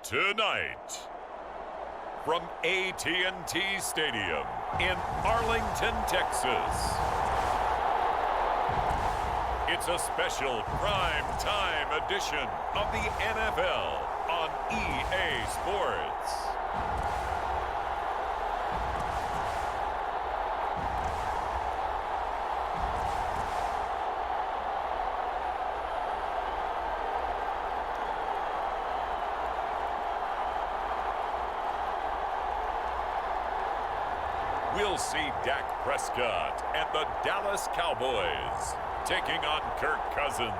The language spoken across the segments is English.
Tonight, from AT&T Stadium in Arlington, Texas, it's a special prime time edition of the NFL on EA Sports. We'll see Dak Prescott and the Dallas Cowboys taking on Kirk Cousins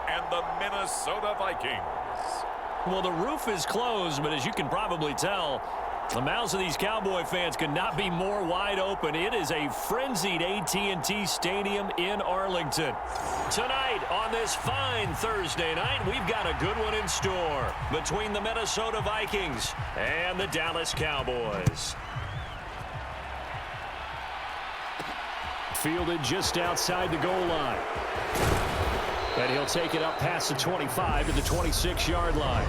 and the Minnesota Vikings. Well, the roof is closed, but as you can probably tell, the mouths of these Cowboy fans could not be more wide open. It is a frenzied AT&T Stadium in Arlington. Tonight, on this fine Thursday night, we've got a good one in store between the Minnesota Vikings and the Dallas Cowboys. Fielded just outside the goal line. And he'll take it up past the 25 to the 26-yard line.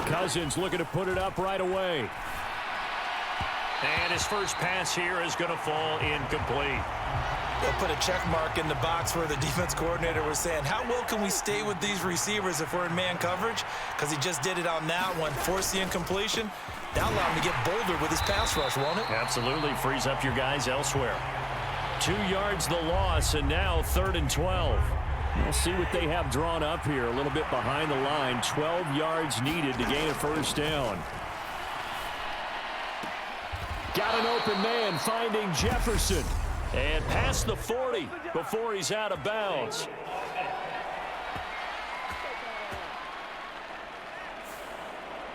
Cousins looking to put it up right away. And his first pass here is going to fall incomplete. They'll put a check mark in the box where the defense coordinator was saying, how well can we stay with these receivers if we're in man coverage? Because he just did it on that one, forced the incompletion. That'll allow him to get bolder with his pass rush, won't it? Absolutely. Frees up your guys elsewhere. 2 yards the loss, and now 3rd and 12. We'll see what they have drawn up here. A little bit behind the line. 12 yards needed to gain a first down. Got an open man finding Jefferson. And past the 40 before he's out of bounds.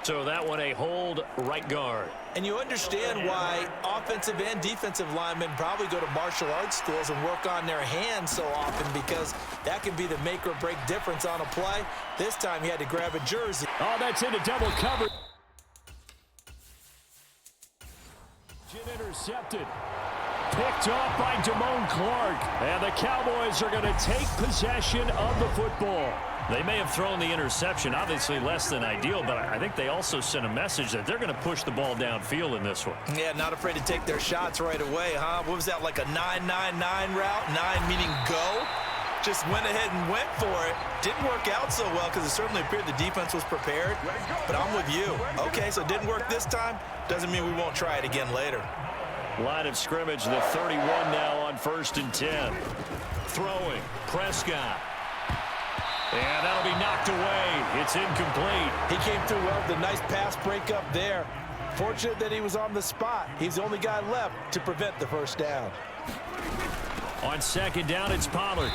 So that one a hold right guard. And you understand why offensive and defensive linemen probably go to martial arts schools and work on their hands so often, because that can be the make or break difference on a play. This time he had to grab a jersey. Oh, that's into double cover. Intercepted. Picked off by Damone Clark. And the Cowboys are going to take possession of the football. They may have thrown the interception, obviously less than ideal, but I think they also sent a message that they're going to push the ball downfield in this one. Yeah, not afraid to take their shots right away, huh? What was that, like a 9-9-9 route? 9 meaning go? Just went ahead and went for it. Didn't work out so well because it certainly appeared the defense was prepared. But I'm with you. Okay, so it didn't work this time. Doesn't mean we won't try it again later. Line of scrimmage, the 31 now on 1st and 10. Throwing, Prescott. And that'll be knocked away. It's incomplete. He came through well with a nice pass breakup there. Fortunate that he was on the spot. He's the only guy left to prevent the first down. On 2nd down, it's Pollard.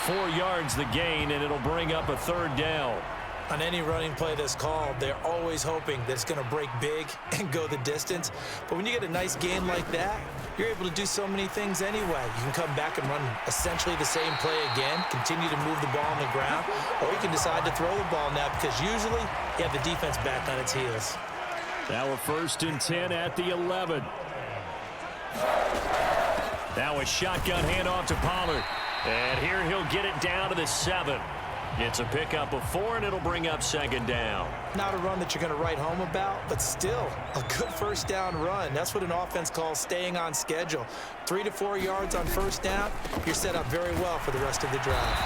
4 yards the gain, and it'll bring up a 3rd down. On any running play that's called, they're always hoping that it's going to break big and go the distance. But when you get a nice gain like that, you're able to do so many things anyway. You can come back and run essentially the same play again, continue to move the ball on the ground, or you can decide to throw the ball now because usually you have the defense back on its heels. Now a 1st and 10 at the 11. Now a shotgun handoff to Pollard. And here he'll get it down to the 7. It's a pickup of 4, and it'll bring up 2nd down. Not a run that you're going to write home about, but still a good first down run. That's what an offense calls staying on schedule. 3 to 4 yards on first down, you're set up very well for the rest of the drive.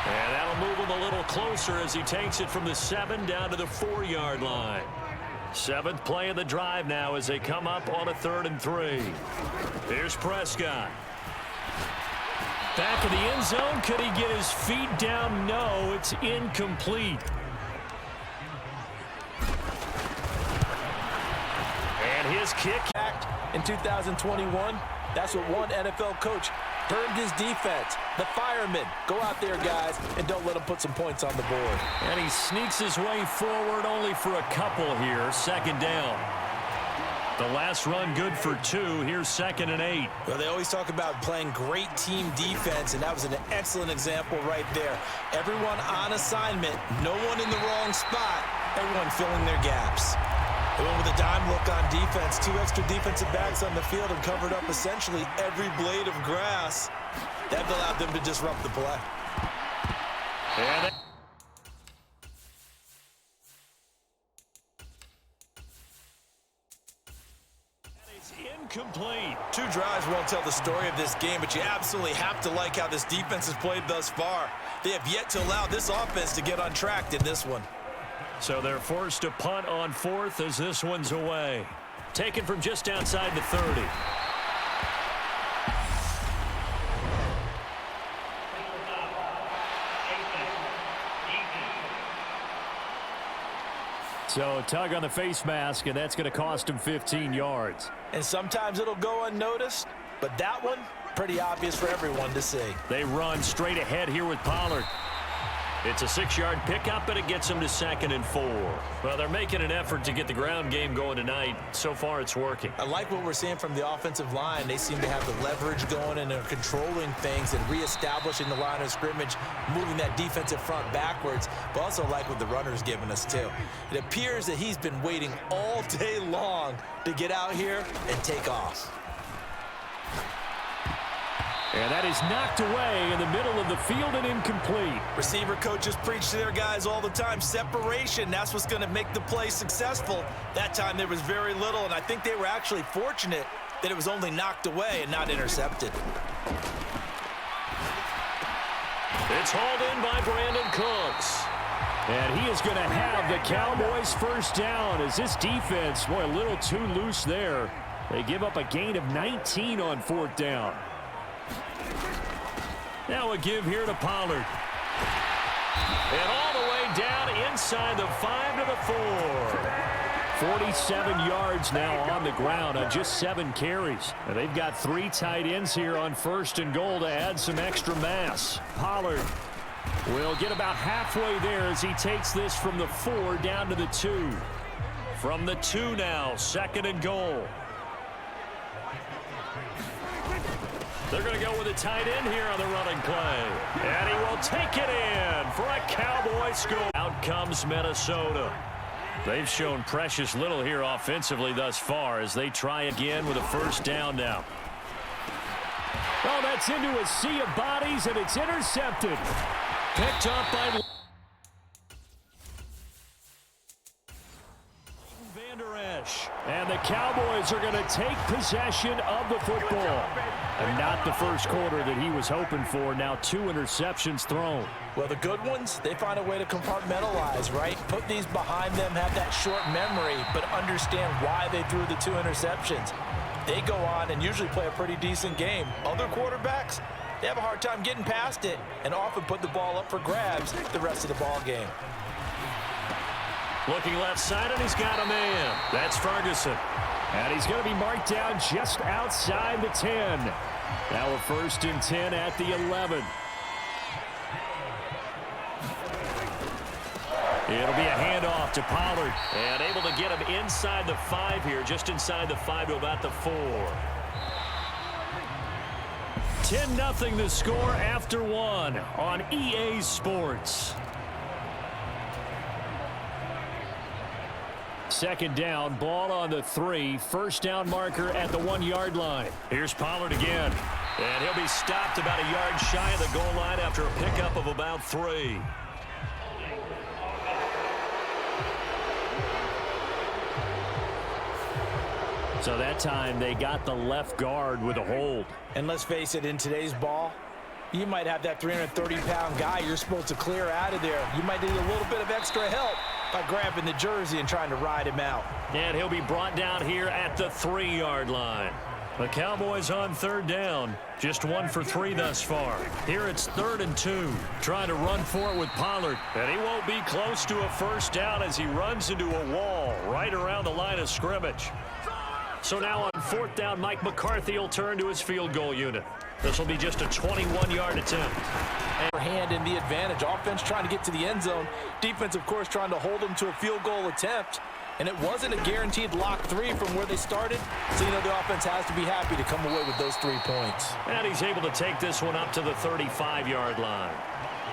And that'll move him a little closer as he takes it from the 7 down to the 4-yard line. 7th play of the drive now as they come up on a 3rd and 3. Here's Prescott. Back of the end zone. Could he get his feet down? No, it's incomplete. And his kick. In 2021, that's what one NFL coach termed his defense. The firemen. Go out there, guys, and don't let them put some points on the board. And he sneaks his way forward only for a couple here. 2nd down. The last run good for 2. Here's 2nd and 8. Well, they always talk about playing great team defense, and that was an excellent example right there. Everyone on assignment, no one in the wrong spot, everyone filling their gaps. They went with a dime look on defense. 2 extra defensive backs on the field and covered up essentially every blade of grass. That allowed them to disrupt the play. And it's incomplete. 2 drives won't tell the story of this game, but you absolutely have to like how this defense has played thus far. They have yet to allow this offense to get on track in this one. So they're forced to punt on 4th as this one's away. Taken from just outside the 30. So tug on the face mask, and that's going to cost him 15 yards. And sometimes it'll go unnoticed, but that one, pretty obvious for everyone to see. They run straight ahead here with Pollard. It's a 6-yard pickup, and it gets them to 2nd and 4. Well, they're making an effort to get the ground game going tonight. So far, it's working. I like what we're seeing from the offensive line. They seem to have the leverage going, and they're controlling things and reestablishing the line of scrimmage, moving that defensive front backwards, but also like what the runner's giving us, too. It appears that he's been waiting all day long to get out here and take off. And that is knocked away in the middle of the field and incomplete. Receiver coaches preach to their guys all the time. Separation, that's what's going to make the play successful. That time there was very little, and I think they were actually fortunate that it was only knocked away and not intercepted. It's hauled in by Brandon Cooks. And he is going to have the Cowboys first down as this defense, boy, a little too loose there. They give up a gain of 19 on 4th down. Now a give here to Pollard. And all the way down inside the 5 to the 4. 47 yards now on the ground on just 7 carries. And they've got 3 tight ends here on 1st and goal to add some extra mass. Pollard will get about halfway there as he takes this from the 4 down to the 2. From the 2 now, 2nd and goal. They're going to go with a tight end here on the running play. And he will take it in for a Cowboy score. Out comes Minnesota. They've shown precious little here offensively thus far as they try again with a first down now. Oh, that's into a sea of bodies, and it's intercepted. Picked up by Vander Esch. And the Cowboys are going to take possession of the football. And not the first quarter that he was hoping for. Now 2 interceptions thrown. Well, the good ones, they find a way to compartmentalize, right? Put these behind them, have that short memory, but understand why they threw the 2 interceptions. They go on and usually play a pretty decent game. Other quarterbacks, they have a hard time getting past it and often put the ball up for grabs the rest of the ball game. Looking left side, and he's got a man. That's Ferguson. And he's going to be marked down just outside the 10. Now a 1st and 10 at the 11. It'll be a handoff to Pollard. And able to get him inside the 5 here, just inside the 5 to about the 4. 10-0 the score after 1 on EA Sports. 2nd down, ball on the 3. First down marker at the 1-yard line. Here's Pollard again. And he'll be stopped about a yard shy of the goal line after a pickup of about 3. So that time they got the left guard with a hold. And let's face it, in today's ball, you might have that 330-pound guy you're supposed to clear out of there. You might need a little bit of extra help by grabbing the jersey and trying to ride him out. And he'll be brought down here at the 3-yard line. The Cowboys on 3rd down. Just 1 for 3 thus far. Here it's 3rd and 2. Trying to run for it with Pollard. And he won't be close to a first down as he runs into a wall right around the line of scrimmage. So now on 4th down, Mike McCarthy will turn to his field goal unit. This will be just a 21-yard attempt. Hand in the advantage. Offense trying to get to the end zone. Defense, of course, trying to hold them to a field goal attempt. And it wasn't a guaranteed lock 3 from where they started. So, you know, the offense has to be happy to come away with those 3 points. And he's able to take this one up to the 35-yard line.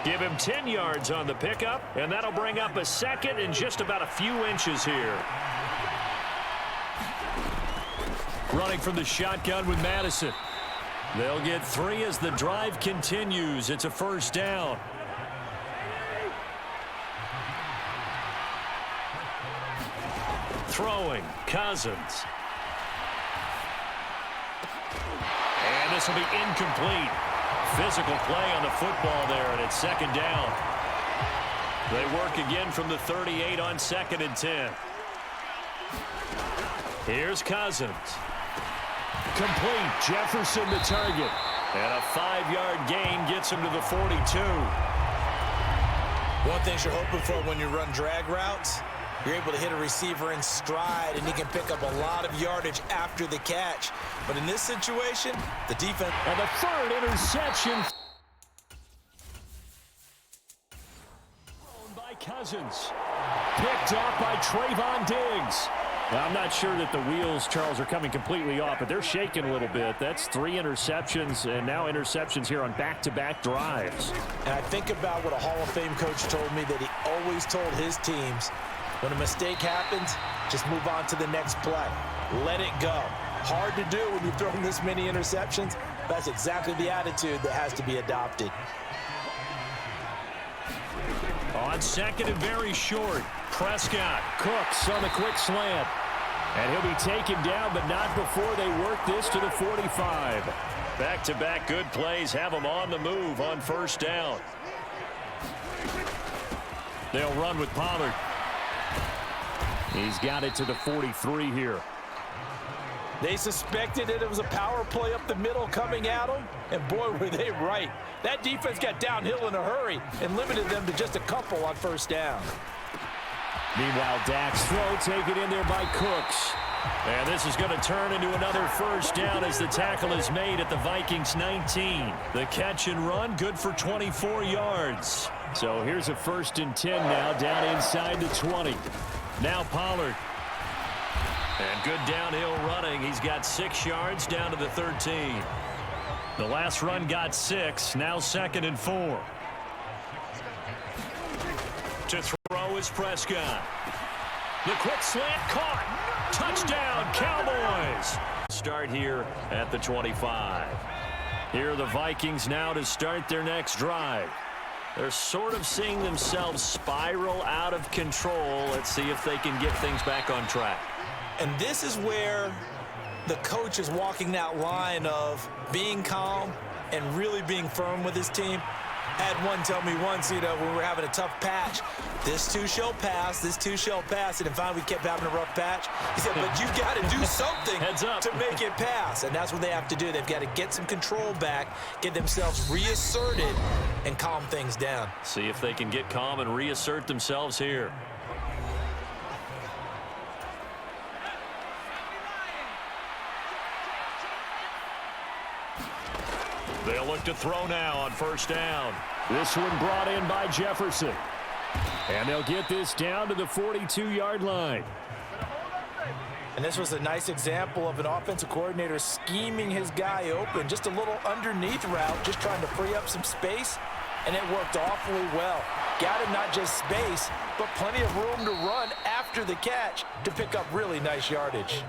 Give him 10 yards on the pickup, and that'll bring up a 2nd and just about a few inches here. Running from the shotgun with Madison. They'll get 3 as the drive continues. It's a first down. Throwing, Cousins. And this will be incomplete. Physical play on the football there, and it's second down. They work again from the 38 on 2nd and 10. Here's Cousins. Complete. Jefferson the target. And a 5-yard gain gets him to the 42. One thing you're hoping for when you run drag routes, you're able to hit a receiver in stride, and he can pick up a lot of yardage after the catch. But in this situation, the defense... And the 3rd interception. By Cousins. Picked off by Trayvon Diggs. Now, I'm not sure that the wheels, Charles, are coming completely off, but they're shaking a little bit. That's 3 interceptions, and now interceptions here on back-to-back drives. And I think about what a Hall of Fame coach told me, that he always told his teams, when a mistake happens, just move on to the next play. Let it go. Hard to do when you've thrown this many interceptions. That's exactly the attitude that has to be adopted. On 2nd and very short, Prescott. Cooks on the quick slant. And he'll be taken down, but not before they work this to the 45. Back-to-back good plays have them on the move on first down. They'll run with Pollard. He's got it to the 43 here. They suspected it was a power play up the middle coming at them, and boy, were they right. That defense got downhill in a hurry and limited them to just a couple on first down. Meanwhile, Dak's throw taken in there by Cooks. And this is going to turn into another first down as the tackle is made at the Vikings 19. The catch and run, good for 24 yards. So here's a 1st and 10 now, down inside the 20. Now Pollard. And good downhill running. He's got 6 yards down to the 13. The last run got 6. Now 2nd and 4. To throw is Prescott. The quick slant caught. Touchdown, Cowboys. Start here at the 25. Here are the Vikings now to start their next drive. They're sort of seeing themselves spiral out of control. Let's see if they can get things back on track. And this is where the coach is walking that line of being calm and really being firm with his team. I had one tell me once, when we were having a tough patch, this too shall pass, this too shall pass. And finally we kept having a rough patch. He said, but you've got to do something to make it pass. And that's what they have to do. They've got to get some control back, get themselves reasserted, and calm things down. See if they can get calm and reassert themselves here. They'll look to throw now on first down. This one brought in by Jefferson. And they'll get this down to the 42-yard line. And this was a nice example of an offensive coordinator scheming his guy open. Just a little underneath route, just trying to free up some space. And it worked awfully well. Got him not just space, but plenty of room to run after the catch to pick up really nice yardage.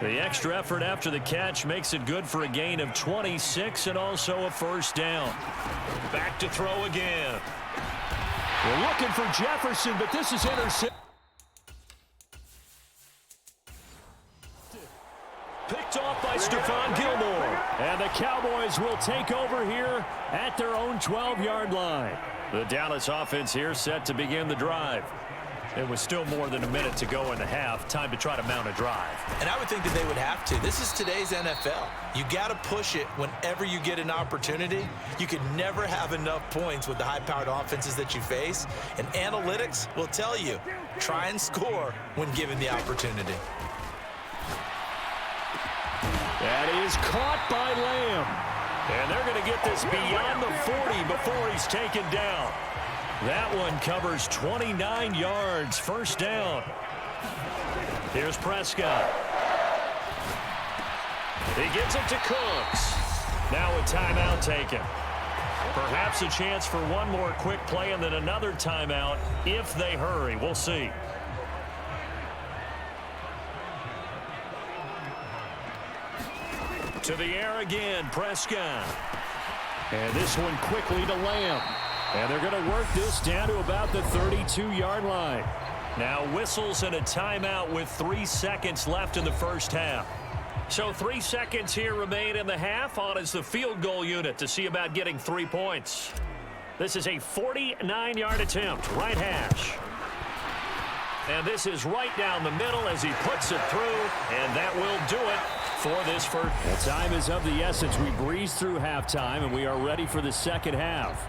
The extra effort after the catch makes it good for a gain of 26 and also a first down. Back to throw again. We're looking for Jefferson, but this is intercepted. Picked off by Stephon Gilmore. And the Cowboys will take over here at their own 12-yard line. The Dallas offense here set to begin the drive. It was still more than a minute to go in the half. Time to try to mount a drive. And I would think that they would have to. This is today's NFL. You got to push it whenever you get an opportunity. You can never have enough points with the high-powered offenses that you face. And analytics will tell you, try and score when given the opportunity. That is caught by Lamb. And they're going to get this beyond the 40 before he's taken down. That one covers 29 yards. First down. Here's Prescott. He gets it to Cooks. Now a timeout taken. Perhaps a chance for one more quick play and then another timeout if they hurry. We'll see. To the air again, Prescott. And this one quickly to Lamb. And they're going to work this down to about the 32-yard line. Now whistles and a timeout with 3 seconds left in the first half. So 3 seconds here remain in the half. On is the field goal unit to see about getting 3 points. This is a 49-yard attempt, right hash. And this is right down the middle as he puts it through, and that will do it for this first. The time is of the essence. We breeze through halftime, and we are ready for the second half.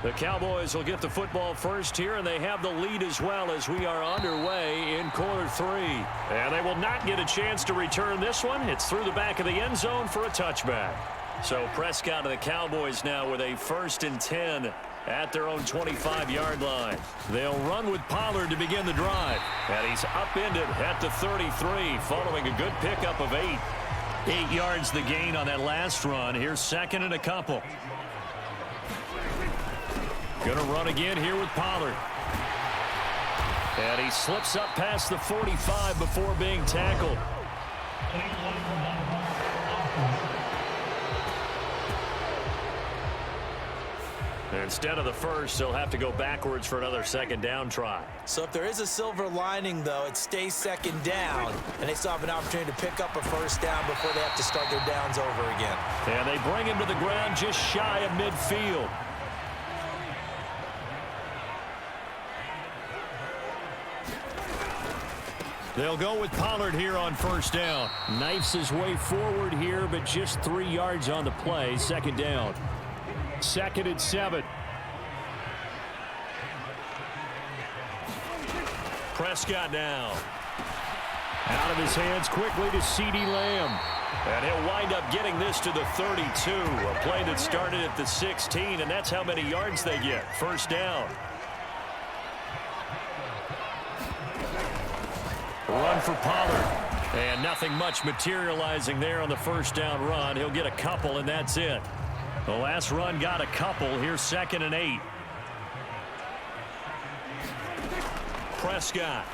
The Cowboys will get the football first here, and they have the lead as well as we are underway in quarter 3. And they will not get a chance to return this one. It's through the back of the end zone for a touchback. So Prescott and the Cowboys now with a 1st and 10 at their own 25-yard line. They'll run with Pollard to begin the drive. And he's upended at the 33 following a good pickup of 8. 8 yards the gain on that last run. Here's 2nd and a couple. Going to run again here with Pollard. And he slips up past the 45 before being tackled. Instead of the first, they'll have to go backwards for another 2nd down try. So if there is a silver lining, though, it stays 2nd down, and they still have an opportunity to pick up a 1st down before they have to start their downs over again. And they bring him to the ground just shy of midfield. They'll go with Pollard here on 1st down. Knifes his way forward here, but just 3 yards on the play. 2nd down. 2nd and 7. Prescott now. Out of his hands quickly to CeeDee Lamb. And he'll wind up getting this to the 32. A play that started at the 16, and that's how many yards they get. 1st down. Run for Pollard. And nothing much materializing there on the 1st down run. He'll get a couple, and that's it. The last run got a couple. Here's 2nd and 8. Prescott.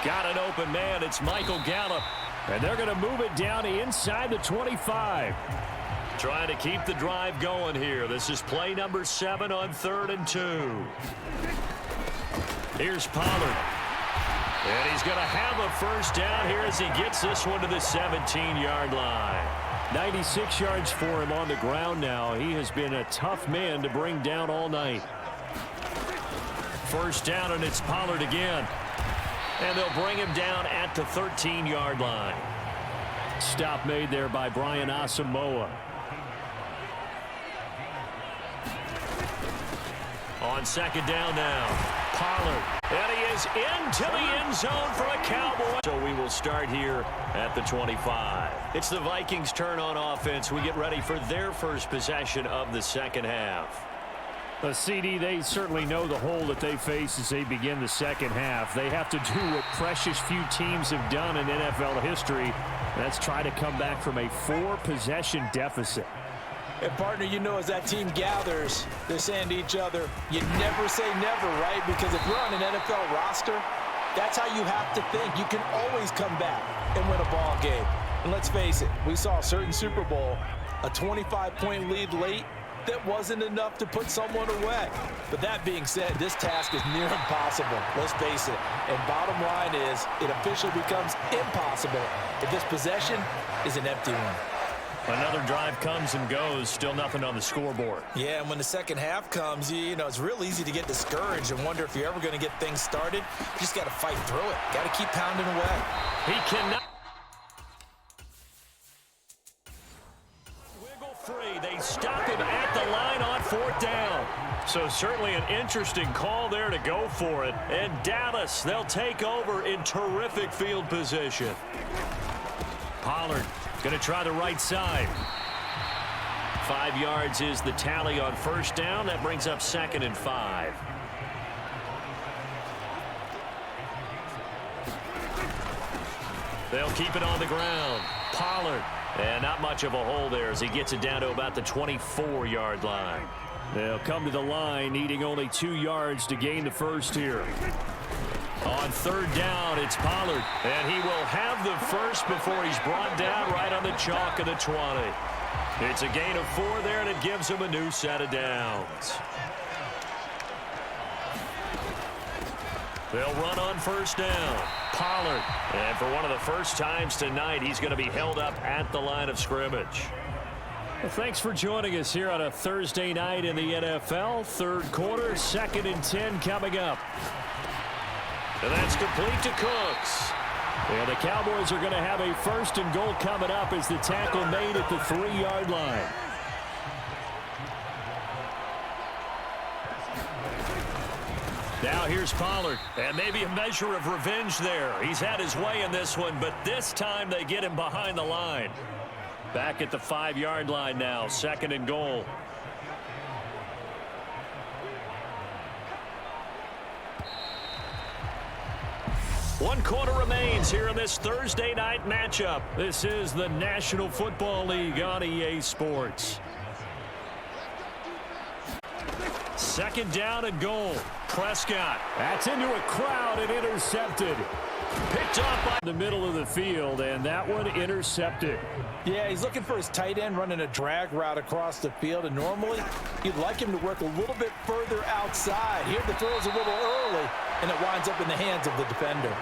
Got an open man. It's Michael Gallup. And they're going to move it down inside the 25. Trying to keep the drive going here. This is play number 7 on 3rd and 2. Here's Pollard. And he's going to have a 1st down here as he gets this one to the 17-yard line. 96 yards for him on the ground now. He has been a tough man to bring down all night. 1st down, and it's Pollard again. And they'll bring him down at the 13-yard line. Stop made there by Brian Asamoah. On 2nd down now. Pollard. And he is into the end zone for a Cowboy. So we will start here at the 25. It's the Vikings' turn on offense. We get ready for their first possession of the 2nd half. CD, they certainly know the hole that they face as they begin the 2nd half. They have to do what precious few teams have done in NFL history. That's try to come back from a 4-possession deficit. And, partner, you know, as that team gathers, they're saying to each other, you never say never, right? Because if you're on an NFL roster, that's how you have to think. You can always come back and win a ball game. And let's face it, we saw a certain Super Bowl, a 25-point lead late, that wasn't enough to put someone away. But that being said, this task is near impossible. Let's face it. And bottom line is, it officially becomes impossible if this possession is an empty one. Another drive comes and goes. Still nothing on the scoreboard. Yeah, and when the 2nd half comes, you know, it's real easy to get discouraged and wonder if you're ever going to get things started. You just got to fight through it. Got to keep pounding away. He cannot. Wiggle free. They stop him at the line on 4th down. So certainly an interesting call there to go for it. And Dallas, they'll take over in terrific field position. Pollard going to try the right side. 5 yards is the tally on 1st down. That brings up 2nd and 5. They'll keep it on the ground. Pollard. And not much of a hole there as he gets it down to about the 24-yard line. They'll come to the line needing only 2 yards to gain the first here. On third down, it's Pollard. And he will have the first before he's brought down right on the chalk of the 20. It's a gain of 4 there, and it gives him a new set of downs. They'll run on first down. Pollard. And for one of the first times tonight, he's going to be held up at the line of scrimmage. Well, thanks for joining us here on a Thursday night in the NFL. Third quarter, 2nd and 10 coming up. And that's complete to Cooks. And the Cowboys are going to have a 1st and goal coming up as the tackle made at the 3-yard line. Now here's Pollard, and maybe a measure of revenge there. He's had his way in this one, but this time they get him behind the line. Back at the 5-yard line now, 2nd and goal. One quarter remains here in this Thursday night matchup. This is the National Football League on EA Sports. 2nd down and goal. Prescott. That's into a crowd and intercepted. Picked up by the middle of the field, and that one intercepted. Yeah, he's looking for his tight end running a drag route across the field, and normally you'd like him to work a little bit further outside. Here the throw's a little early, and it winds up in the hands of the defender.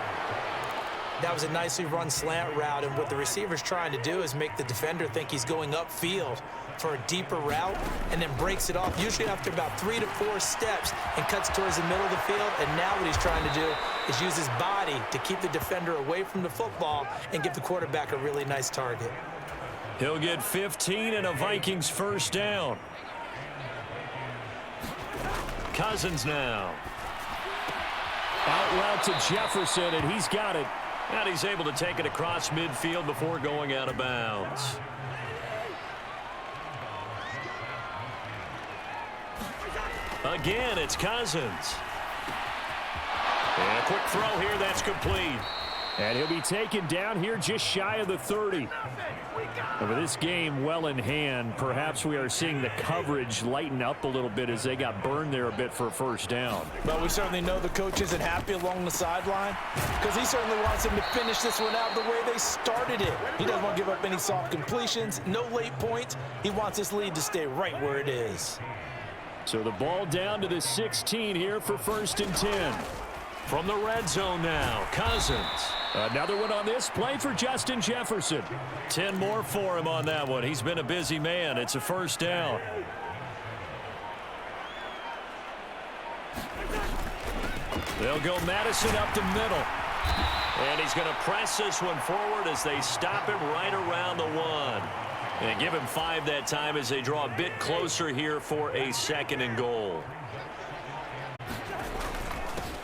That was a nicely run slant route, and what the receiver's trying to do is make the defender think he's going upfield for a deeper route, and then breaks it off, usually after about 3 to 4 steps, and cuts towards the middle of the field. And now what he's trying to do is use his body to keep the defender away from the football and give the quarterback a really nice target. He'll get 15 and a Vikings 1st down. Cousins now. Out route to Jefferson, and he's got it. And he's able to take it across midfield before going out of bounds. Again, it's Cousins. And a quick throw here, that's complete. And he'll be taken down here just shy of the 30. And with this game well in hand, perhaps we are seeing the coverage lighten up a little bit as they got burned there a bit for a 1st down. But we certainly know the coach isn't happy along the sideline, because he certainly wants them to finish this one out the way they started it. He doesn't want to give up any soft completions, no late points. He wants this lead to stay right where it is. So the ball down to the 16 here for 1st and 10. From the red zone now, Cousins. Another one on this play for Justin Jefferson. 10 more for him on that one. He's been a busy man. It's a 1st down. They'll go Madison up the middle. And he's going to press this one forward as they stop him right around the 1. And give him 5 that time as they draw a bit closer here for a 2nd and goal.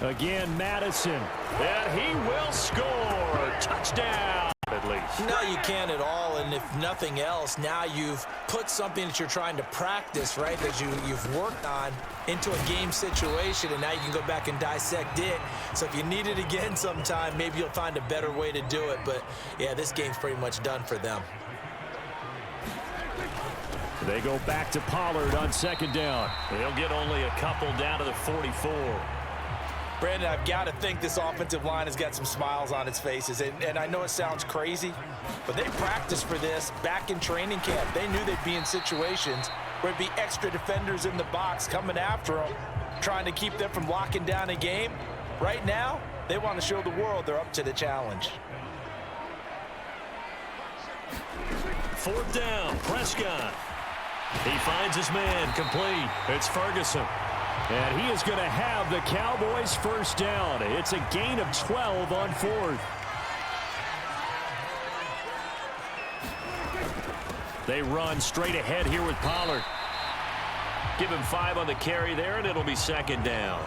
Again, Madison. And he will score. Touchdown, at least. No, you can't at all, and if nothing else, now you've put something that you're trying to practice, right, that you've worked on into a game situation, and now you can go back and dissect it. So if you need it again sometime, maybe you'll find a better way to do it. But, yeah, this game's pretty much done for them. They go back to Pollard on 2nd down. They'll get only a couple down to the 44. Brandon, I've got to think this offensive line has got some smiles on its faces. And I know it sounds crazy, but they practiced for this back in training camp. They knew they'd be in situations where it'd be extra defenders in the box coming after them, trying to keep them from locking down a game. Right now, they want to show the world they're up to the challenge. 4th down, Prescott. He finds his man, complete. It's Ferguson. And he is going to have the Cowboys 1st down. It's a gain of 12 on 4th. They run straight ahead here with Pollard. Give him 5 on the carry there, and it'll be 2nd down.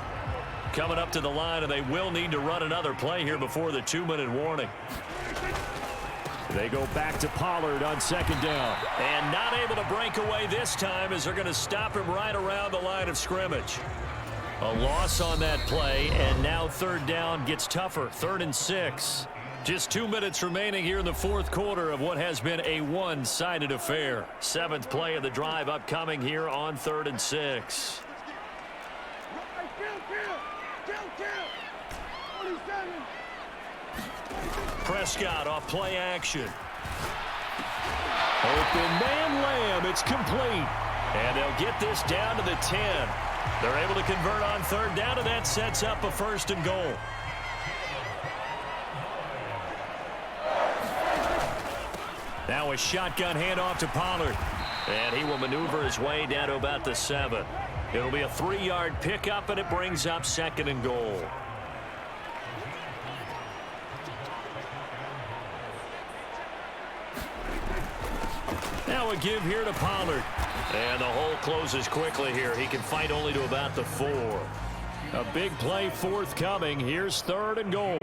Coming up to the line, and they will need to run another play here before the 2-minute warning. They go back to Pollard on 2nd down. And not able to break away this time as they're going to stop him right around the line of scrimmage. A loss on that play, and now 3rd down gets tougher. 3rd and 6. Just 2 minutes remaining here in the 4th quarter of what has been a one-sided affair. 7th play of the drive upcoming here on 3rd and 6. Prescott off play action. Open man Lamb. It's complete. And they'll get this down to the 10. They're able to convert on third down, and that sets up a 1st and goal. Now a shotgun handoff to Pollard. And he will maneuver his way down to about the 7. It'll be a 3-yard pickup, and it brings up 2nd and goal. Now a give here to Pollard. And the hole closes quickly here. He can fight only to about the 4. A big play forthcoming. Here's 3rd and goal.